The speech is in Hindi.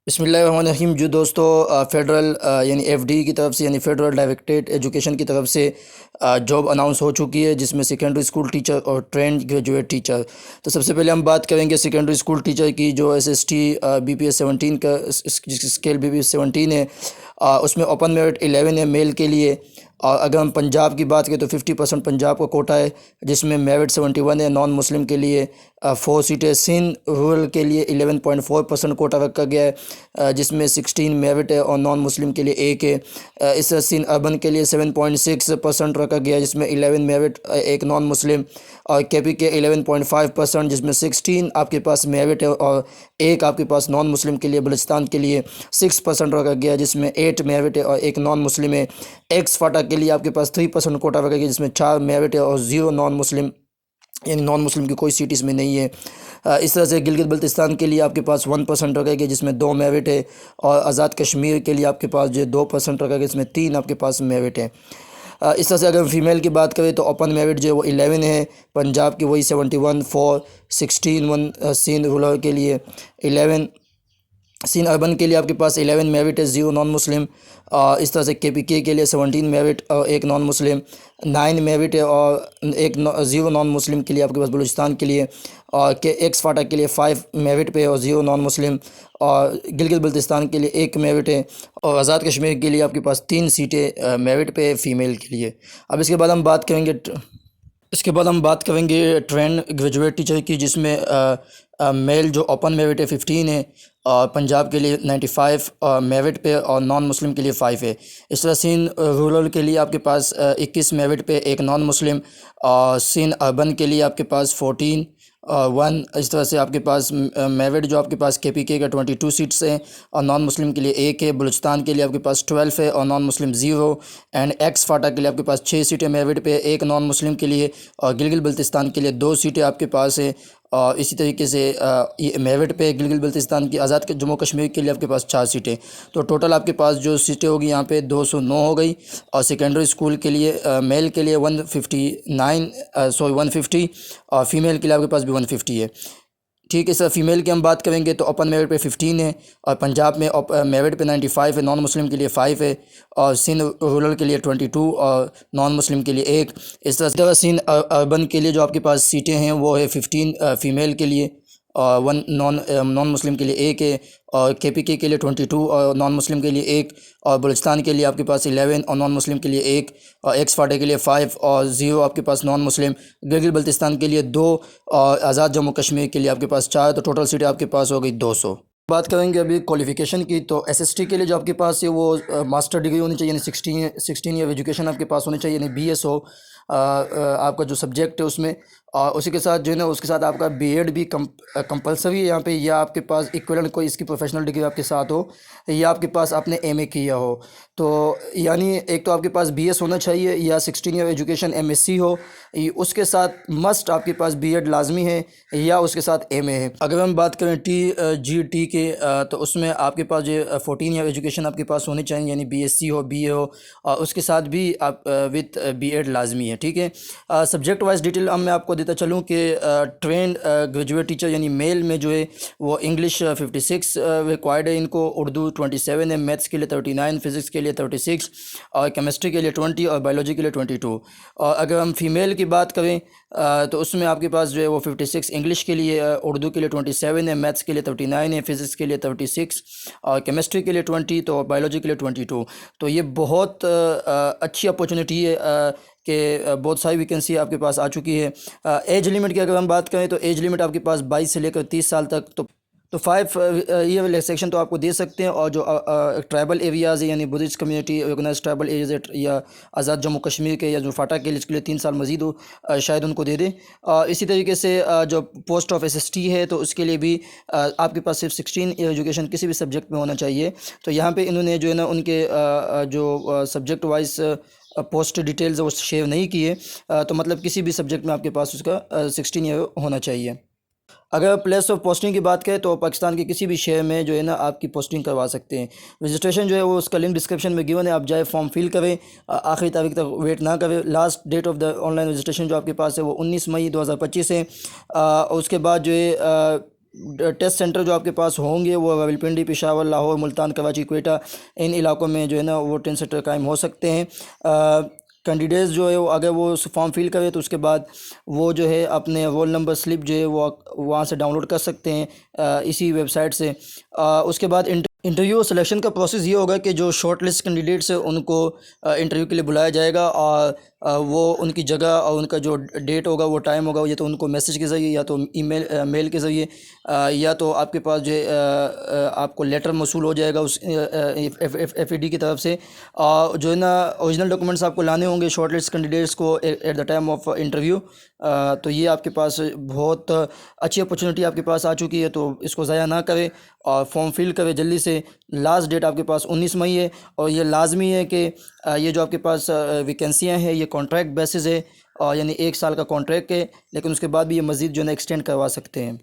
बिस्मिल्लाहिर्रहमानिर्रहीम। जो दोस्तों फ़ेडरल यानी एफडी की तरफ से यानी फ़ेडरल डायरेक्टरेट एजुकेशन की तरफ से जॉब अनाउंस हो चुकी है, जिसमें सेकेंडरी स्कूल टीचर और ट्रेंड ग्रेजुएट टीचर। तो सबसे पहले हम बात करेंगे सेकेंडरी स्कूल टीचर की, जो एसएसटी बीपीएस 17 का स्केल बीपीएस 17 है। उसमें ओपन मेरिट 11 है मेल के लिए। और अगर हम पंजाब की बात करें तो 50% पंजाब का कोटा है, जिसमें मेरिट 71 है। नॉन मुस्लिम के लिए 4 सीटें। सिंध रूरल के लिए 11.4% कोटा रखा गया है, जिसमें 16 मेरिट है और नॉन मुस्लिम के लिए 1 है। इस सिंध अर्बन के लिए 7.6% रखा गया है, जिसमें 11 मेरिट, 1 नॉन मुस्लिम। और केपी के 11.5%, जिसमें 16 आपके पास मेरिट है और 1 आपके पास नॉन मुस्लिम के लिए। बलूचिस्तान के लिए 6% रखा गया है, जिसमें 8 मेरिट है और 1 नॉन मुस्लिम है। एक्स फाटा के लिए आपके पास 3% कोटा रखा गया, जिसमें 4 मेरिट है और 0 नॉन मुस्लिम, यानी नॉन मुस्लिम की कोई सीट इसमें नहीं है। इस तरह से गिलगित बल्तिस्तान के लिए आपके पास 1% रखा गया, जिसमें 2 मेरिट है। और आज़ाद कश्मीर के लिए आपके पास जो 2% रखा गया, जिसमें 3 आपके पास मेरिट है। इस तरह से अगर फीमेल की बात करें तो ओपन मेरिट जो है वो 11 है। पंजाब की वही 71, 4, 16, 1 सिंध रूरल के लिए 11। सिंध अर्बन के लिए आपके पास 11 मेरिट है, 0 नॉन मुस्लिम। इस तरह से केपीके के लिए 17 मेरिट और 1 नॉन मुस्लिम। 9 मेरिट है और 0 नॉन मुस्लिम के लिए आपके पास बलूचिस्तान के लिए। और के एक्स फाटा के लिए 5 मेरिट पे और 0 नॉन मुस्लिम। और गिलगित बल्तिस्तान के लिए 1 मेरिट है। और आज़ाद कश्मीर के लिए आपके पास 3 सीटें मेरिट पे फ़ीमेल के लिए। अब इसके बाद हम बात करेंगे ट्रेंड ग्रेजुएट टीचर की, जिसमें मेल जो ओपन मेरिट है 15 है। और पंजाब के लिए 95 मेरिट पे और नॉन मुस्लिम के लिए 5 है। इस तरह सिंध रूरल के लिए आपके पास 21 मेरिट पे, 1 नॉन मुस्लिम। और सिंध अर्बन के लिए आपके पास 14 1। इस तरह से आपके पास मेरिट जो आपके पास केपीके का 22 सीट्स हैं और नॉन मुस्लिम के लिए 1 है। बलूचिस्तान के लिए आपके पास 12 है और नॉन मुस्लिम 0। एंड एक्स फाटा के लिए आपके पास 6 सीटें मेरिट पे, 1 नॉन मुस्लिम के लिए। और गिलगित बल्तिस्तान के लिए 2 सीटें आपके पास है। और इसी तरीके से ये मेरिट पे गिलगित बल्तिस्तान की। आज़ाद के जम्मू कश्मीर के लिए आपके पास 4 सीटें। तो टोटल आपके पास जो सीटें होगी यहाँ पे 209 हो गई। और सेकेंडरी स्कूल के लिए मेल के लिए 150 और फीमेल के लिए आपके पास भी 150 है। ठीक है सर। फीमेल की हम बात करेंगे तो ओपन मेरिट पे 15 है। और पंजाब में मेरिट पे 95 है, नॉन मुस्लिम के लिए 5 है। और सिंध रूरल के लिए 22 और नॉन मुस्लिम के लिए 1। इस तरह सिंध अर्बन के लिए जो आपके पास सीटें हैं वो है 15 फीमेल के लिए और 1 नॉन मुस्लिम के लिए 1 है। और केपीके के लिए 22 और नॉन मुस्लिम के लिए 1। और बलूचिस्तान के लिए आपके पास 11 और नॉन मुस्लिम के लिए 1। और एक्स फाटे के लिए 5 और 0 आपके पास नॉन मुस्लिम। गिलगित बल्तिस्तान के लिए 2 और आज़ाद जम्मू कश्मीर के लिए आपके पास 4। तो टोटल सीटें आपके पास हो गई 200। बात करेंगे अभी क्वालिफ़िकेशन की, तो एसएसटी के लिए जो आपके पास है वो मास्टर डिग्री होनी चाहिए, यानी 16 ईयर एजुकेशन आपके पास होनी चाहिए, यानी बीएस हो आपका जो सब्जेक्ट है उसमें। और उसी के साथ जो है ना, उसके साथ आपका बीएड भी कंपलसरी है यहाँ पे, या आपके पास इक्विवेलेंट कोई इसकी प्रोफेशनल डिग्री आपके साथ हो, या आपके पास आपने एमए किया हो। तो यानी एक तो आपके पास बीएस होना चाहिए, या 16 ईयर एजुकेशन एमएससी हो। उसके साथ मस्ट आपके पास बीएड लाजमी है, या उसके साथ एमए है। अगर हम बात करें टी के तो उसमें आपके पास जो 14 ईयर एजुकेशन आपके पास होनी चाहिए, यानी बीएससी हो, बीए हो। और उसके साथ भी आप विथ बीएड लाजमी है। ठीक है। सब्जेक्ट वाइज डिटेल अब मैं आपको देता चलूँ कि ट्रेंड ग्रेजुएट टीचर यानी मेल में जो है वो इंग्लिश 56 रिक्वायर्ड है इनको, उर्दू 27 है, मैथ्स के लिए 39, फिज़िक्स के लिए 36 और केमिस्ट्री के लिए 20 और बायोलॉजी के लिए 22। और अगर हम फीमेल की बात करें तो उसमें आपके पास जो है वो 56 इंग्लिश के लिए, उर्दू के लिए 27 है, मैथ्स के लिए 39 है, फिज़िक्स के लिए 36 और केमिस्ट्री के लिए 20 तो बायोलॉजी के लिए 22। तो ये बहुत अच्छी अपॉर्चुनिटी है कि बहुत सारी वैकेंसी आपके पास आ चुकी है। एज लिमिट की अगर हम बात करें तो एज लिमिट आपके पास 22 से लेकर 30 साल तक। तो 5 ईयर रिलैक्सेशन तो आपको दे सकते हैं। और जो ट्राइबल एरियाज़ है, यानी Buddhist community organise tribal areas या आज़ाद जम्मू कश्मीर के, या जो फाटा के लिए, इसके लिए 3 साल मजीद हो शायद उनको दे दें। इसी तरीके से जो पोस्ट ऑफ एसएसटी है तो उसके लिए भी आपके पास सिर्फ 16 ईयर एजुकेशन किसी भी सब्जेक्ट में होना चाहिए। तो यहाँ पे इन्होंने जो है ना उनके जो सब्जेक्ट वाइज पोस्ट डिटेल्स वो शेयर नहीं किए। तो मतलब किसी भी सब्जेक्ट में आपके पास उसका 16 ईयर होना चाहिए। अगर प्लेस ऑफ पोस्टिंग की बात करें तो पाकिस्तान के किसी भी शहर में जो है ना आपकी पोस्टिंग करवा सकते हैं। रजिस्ट्रेशन जो है वो उसका लिंक डिस्क्रिप्शन में गिवन है, आप जाए फॉर्म फिल करें, आखिरी तारीख तक वेट ना करें। Last date of the online registration जो आपके पास है वो 19 मई 2025 है। उसके बाद जो है टेस्ट सेंटर जो आपके पास होंगे वो रावलपिंडी, पेशावर, लाहौर, मुल्तान, कराची, क्वेटा, इन इलाकों में जो है ना वो टेस्ट सेंटर कायम हो सकते हैं। कैंडिडेट्स जो है वो अगर वो उस फॉर्म फिल करें तो उसके बाद वो जो है अपने रोल नंबर स्लिप जो है वो वहाँ से डाउनलोड कर सकते हैं इसी वेबसाइट से। उसके बाद इंटरव्यू और सिलेक्शन का प्रोसेस ये होगा कि जो शॉर्ट लिस्ट कैंडिडेट्स है उनको इंटरव्यू के लिए बुलाया जाएगा, और वो उनकी जगह और उनका जो डेट होगा, वो टाइम होगा, या तो उनको मैसेज के ज़रिए, या तो मेल के ज़रिए, या तो आपके पास जो आपको लेटर मौसूल हो जाएगा उस FAD की तरफ से। जो है ना ओरिजिनल डॉक्यूमेंट्स आपको लाने होंगे शॉर्ट लिस्ट कैंडिडेट्स को at the time of interview. तो ये आपके पास बहुत अच्छी अपॉर्चुनिटी आपके पास आ चुकी है, तो इसको ज़ाया ना करें और फॉर्म फिल करें जल्दी से। लास्ट डेट आपके पास 19 मई है, और ये लाजमी है कि ये जो आपके पास वैकेंसियाँ हैं ये कॉन्ट्रैक्ट बेसिस है, और यानी 1 साल का कॉन्ट्रैक्ट है, लेकिन उसके बाद भी ये मज़ीद जो है ना एक्सटेंड करवा सकते हैं।